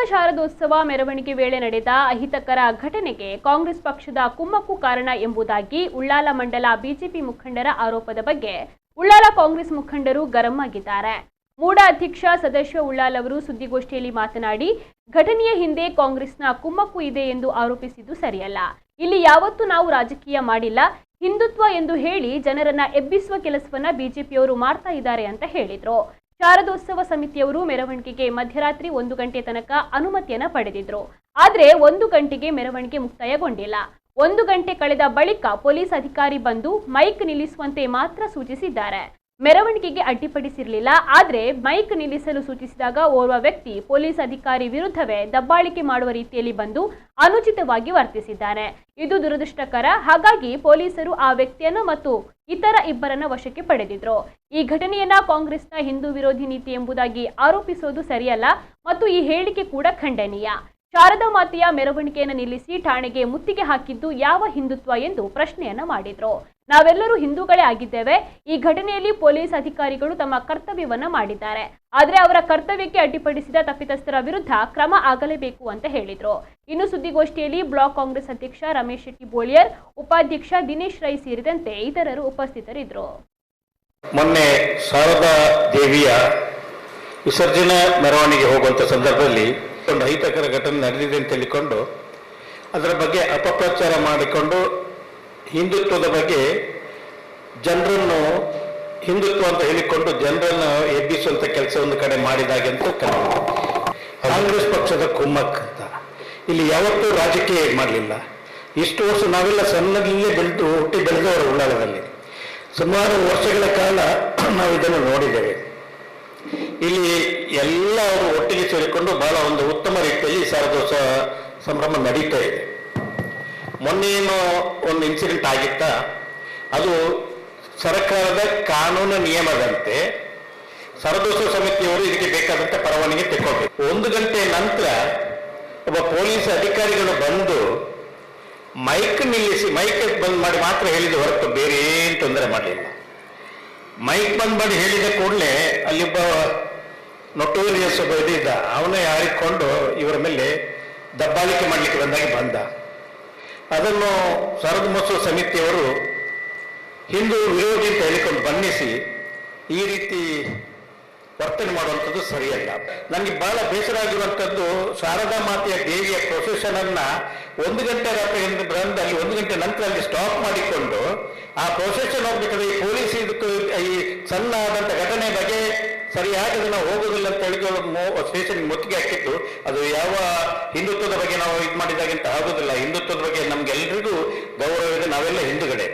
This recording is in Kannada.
ಶಾರದೋತ್ಸವ ಮೆರವಣಿಗೆ ವೇಳೆ ನಡೆದ ಅಹಿತಕರ ಘಟನೆಗೆ ಕಾಂಗ್ರೆಸ್ ಪಕ್ಷದ ಕುಮ್ಮಕ್ಕು ಕಾರಣ ಎಂಬುದಾಗಿ ಉಳ್ಳಾಲ ಮಂಡಲ ಬಿಜೆಪಿ ಮುಖಂಡರ ಆರೋಪದ ಬಗ್ಗೆ ಉಳ್ಳಾಲ ಕಾಂಗ್ರೆಸ್ ಮುಖಂಡರು ಗರಂ ಆಗಿದ್ದಾರೆ. ಮೂಡ ಅಧ್ಯಕ್ಷ ಸದಸ್ಯ ಉಳ್ಳಾಲ್ ಅವರು ಸುದ್ದಿಗೋಷ್ಠಿಯಲ್ಲಿ ಮಾತನಾಡಿ, ಘಟನೆಯ ಹಿಂದೆ ಕಾಂಗ್ರೆಸ್ನ ಕುಮ್ಮಕ್ಕು ಇದೆ ಎಂದು ಆರೋಪಿಸಿದ್ದು ಸರಿಯಲ್ಲ. ಇಲ್ಲಿ ಯಾವತ್ತೂ ನಾವು ರಾಜಕೀಯ ಮಾಡಿಲ್ಲ, ಹಿಂದುತ್ವ ಎಂದು ಹೇಳಿ ಜನರನ್ನ ಎಬ್ಬಿಸುವ ಕೆಲಸವನ್ನ ಬಿಜೆಪಿಯವರು ಮಾಡ್ತಾ ಇದ್ದಾರೆ ಅಂತ ಹೇಳಿದ್ರು. ಶಾರದೋತ್ಸವ ಸಮಿತಿಯವರು ಮೆರವಣಿಗೆಗೆ ಮಧ್ಯರಾತ್ರಿ 1 ಗಂಟೆ ತನಕ ಅನುಮತಿಯನ್ನ ಪಡೆದಿದ್ರು. ಆದ್ರೆ 1 ಗಂಟೆಗೆ ಮೆರವಣಿಗೆ ಮುಕ್ತಾಯಗೊಂಡಿಲ್ಲ. 1 ಗಂಟೆ ಕಳೆದ ಬಳಿಕ ಪೊಲೀಸ್ ಅಧಿಕಾರಿ ಬಂದು ಮೈಕ್ ನಿಲ್ಲಿಸುವಂತೆ ಮಾತ್ರ ಸೂಚಿಸಿದ್ದಾರೆ. ಮೆರವಣಿಗೆಗೆ ಅಡ್ಡಿಪಡಿಸಿರಲಿಲ್ಲ. ಆದ್ರೆ ಮೈಕ್ ನಿಲ್ಲಿಸಲು ಸೂಚಿಸಿದಾಗ ಓರ್ವ ವ್ಯಕ್ತಿ ಪೊಲೀಸ್ ಅಧಿಕಾರಿ ವಿರುದ್ಧವೇ ದಬ್ಬಾಳಿಕೆ ಮಾಡುವ ರೀತಿಯಲ್ಲಿ ಬಂದು ಅನುಚಿತವಾಗಿ ವರ್ತಿಸಿದ್ದಾನೆ. ಇದು ದುರದೃಷ್ಟಕರ. ಹಾಗಾಗಿ ಪೊಲೀಸರು ಆ ವ್ಯಕ್ತಿಯನ್ನ ಮತ್ತು ಇತರ ಇಬ್ಬರನ್ನ ವಶಕ್ಕೆ ಪಡೆದಿದ್ರು. ಈ ಘಟನೆಯನ್ನ ಕಾಂಗ್ರೆಸ್ನ ಹಿಂದೂ ವಿರೋಧಿ ನೀತಿ ಎಂಬುದಾಗಿ ಆರೋಪಿಸೋದು ಸರಿಯಲ್ಲ ಮತ್ತು ಈ ಹೇಳಿಕೆ ಕೂಡ ಖಂಡನೀಯ. ಶಾರದಾ ಮಾತೆಯ ಮೆರವಣಿಗೆಯನ್ನು ನಿಲ್ಲಿಸಿ ಠಾಣೆಗೆ ಮುತ್ತಿಗೆ ಹಾಕಿದ್ದು ಯಾವ ಹಿಂದುತ್ವ ಎಂದು ಪ್ರಶ್ನೆಯನ್ನ ಮಾಡಿದ್ರು. ನಾವೆಲ್ಲರೂ ಹಿಂದೂಗಳೇ ಆಗಿದ್ದೇವೆ. ಈ ಘಟನೆಯಲ್ಲಿ ಪೊಲೀಸ್ ಅಧಿಕಾರಿಗಳು ತಮ್ಮ ಕರ್ತವ್ಯವನ್ನ ಮಾಡಿದ್ದಾರೆ. ಆದ್ರೆ ಅವರ ಕರ್ತವ್ಯಕ್ಕೆ ಅಡ್ಡಿಪಡಿಸಿದ ತಪ್ಪಿತಸ್ಥರ ವಿರುದ್ಧ ಕ್ರಮ ಆಗಲೇಬೇಕು ಅಂತ ಹೇಳಿದ್ರು. ಇನ್ನು ಸುದ್ದಿಗೋಷ್ಠಿಯಲ್ಲಿ ಬ್ಲಾಕ್ ಕಾಂಗ್ರೆಸ್ ಅಧ್ಯಕ್ಷ ರಮೇಶ್ ಶೆಟ್ಟಿ ಬೋಳಿಯರ್, ಉಪಾಧ್ಯಕ್ಷ ದಿನೇಶ್ ರೈ ಸೇರಿದಂತೆ ಇತರರು ಉಪಸ್ಥಿತರಿದ್ದರು. ಮೊನ್ನೆ ಶಾರದಾ ದೇವಿಯ ವಿಸರ್ಜನಾ ಮೆರವಣಿಗೆ ಹೋಗುವಂತ ಸಂದರ್ಭದಲ್ಲಿ ಒಂದು ಅಹಿತಕರ ಘಟನೆ ನಡೆದಿದೆ ಅಂತ ಹೇಳಿಕೊಂಡು ಅದರ ಬಗ್ಗೆ ಅಪಪ್ರಚಾರ ಮಾಡಿಕೊಂಡು ಹಿಂದುತ್ವದ ಬಗ್ಗೆ ಜನರನ್ನು ಹಿಂದುತ್ವ ಅಂತ ಹೇಳಿಕೊಂಡು ಜನರನ್ನು ಎಬ್ಬಿಸುವಂತ ಕೆಲಸ ಒಂದು ಕಡೆ ಮಾಡಿದಾಗೆ ಅಂತ ಕಾಂಗ್ರೆಸ್ ಪಕ್ಷದ ಕುಮ್ಮಕ್ ಅಂತ. ಇಲ್ಲಿ ಯಾವತ್ತೂ ರಾಜಕೀಯ ಮಾಡಲಿಲ್ಲ. ಇಷ್ಟು ವರ್ಷ ನಾವೆಲ್ಲ ಸಣ್ಣದಲ್ಲೇ ಹುಟ್ಟಿ ಬೆಳೆದವರು ಉಳ್ಳಾಲದಲ್ಲಿ ಸುಮಾರು ವರ್ಷಗಳ ಕಾಲ ನಾವು ಇದನ್ನು ನೋಡಿದ್ದೇವೆ. ಇಲ್ಲಿ ಎಲ್ಲ ಅವರು ಒಟ್ಟಿಗೆ ಸೇರಿಕೊಂಡು ಬಹಳ ಒಂದು ಉತ್ತಮ ರೀತಿಯಲ್ಲಿ ಶಾರದೋತ್ಸವ ಸಂಭ್ರಮ ನಡೀತಾ ಇದೆ. ಮೊನ್ನೇನೋ ಒಂದು ಇನ್ಸಿಡೆಂಟ್ ಆಗಿತ್ತ, ಅದು ಸರ್ಕಾರದ ಕಾನೂನು ನಿಯಮದಂತೆ ಶಾರದೋತ್ಸವ ಸಮಿತಿಯವರು ಇದಕ್ಕೆ ಬೇಕಾದಂತೆ ಪರವಾನಗಿ ತೆಕ್ಕೊಳ್ಬೇಕು. 1 ಗಂಟೆ ನಂತರ ಒಬ್ಬ ಪೊಲೀಸ್ ಅಧಿಕಾರಿಗಳು ಬಂದು ಮೈಕ್ ನಿಲ್ಲಿಸಿ ಮೈಕ್ ಬಂದ್ ಮಾಡಿ ಮಾತ್ರ ಹೇಳಿದ ಹೊರತು ಬೇರೆ ಏನು ತೊಂದರೆ ಮಾಡಲಿಲ್ಲ. ಮೈಕ್ ಬಂದ್ ಮಾಡಿ ಹೇಳಿದ ಕೂಡಲೇ ಅಲ್ಲಿಬ್ಬ ನೊಟೋರಿಯಸ್ ಒಬ್ಬ ಇದ್ದ, ಅವನೇ ಹಾರಿಕೊಂಡು ಇವರ ಮೇಲೆ ದಬ್ಬಾಳಿಕೆ ಮಾಡಲಿಕ್ಕೆ ಬಂದ. ಅದನ್ನು ಶಾರದಾ ಮಹೋತ್ಸವ ಸಮಿತಿಯವರು ಹಿಂದೂ ವಿರೋಧಿ ಅಂತ ಹೇಳಿಕೊಂಡು ಬಣ್ಣಿಸಿ ಈ ರೀತಿ ವರ್ತನೆ ಮಾಡುವಂಥದ್ದು ಸರಿಯಲ್ಲ. ನನಗೆ ಬಹಳ ಬೇಸರ ಆಗಿರುವಂಥದ್ದು, ಶಾರದಾ ಮಾತೆಯ ದೇವಿಯ ಪ್ರೊಸೆಷನ್ ಅನ್ನ 1 ಗಂಟೆ ರಾತ್ರಿ ಬಂದು ಅಲ್ಲಿ 1 ಗಂಟೆ ನಂತರ ಅಲ್ಲಿ ಸ್ಟಾಪ್ ಮಾಡಿಕೊಂಡು ಆ ಪ್ರೊಸೆಷನ್ ಹೋಗ್ಬೇಕಾದ್ರೆ ಈ ಪೊಲೀಸ್ ಇದಕ್ಕೂ ಈ ಸಣ್ಣ ಆದಂಥ ಘಟನೆ ಬಗ್ಗೆ ಸರಿಯಾಗಿ ನಾವು ಹೋಗೋದಿಲ್ಲ ಅಂತ ಹೇಳಿದ್ರು ಸ್ಟೇಷನ್ ಮುತ್ತಿಗೆ ಹಾಕಿದ್ದು. ಅದು ಯಾವ ಹಿಂದುತ್ವದ ಬಗ್ಗೆ ನಾವು ಇದು ಮಾಡಿದಾಗಿಂತ ಆಗೋದಿಲ್ಲ. ಹಿಂದುತ್ವದ ಬಗ್ಗೆ ನಮ್ಗೆಲ್ರಿಗೂ ಗೌರವ ಇದೆ, ನಾವೆಲ್ಲ ಹಿಂದುಗಡೆ.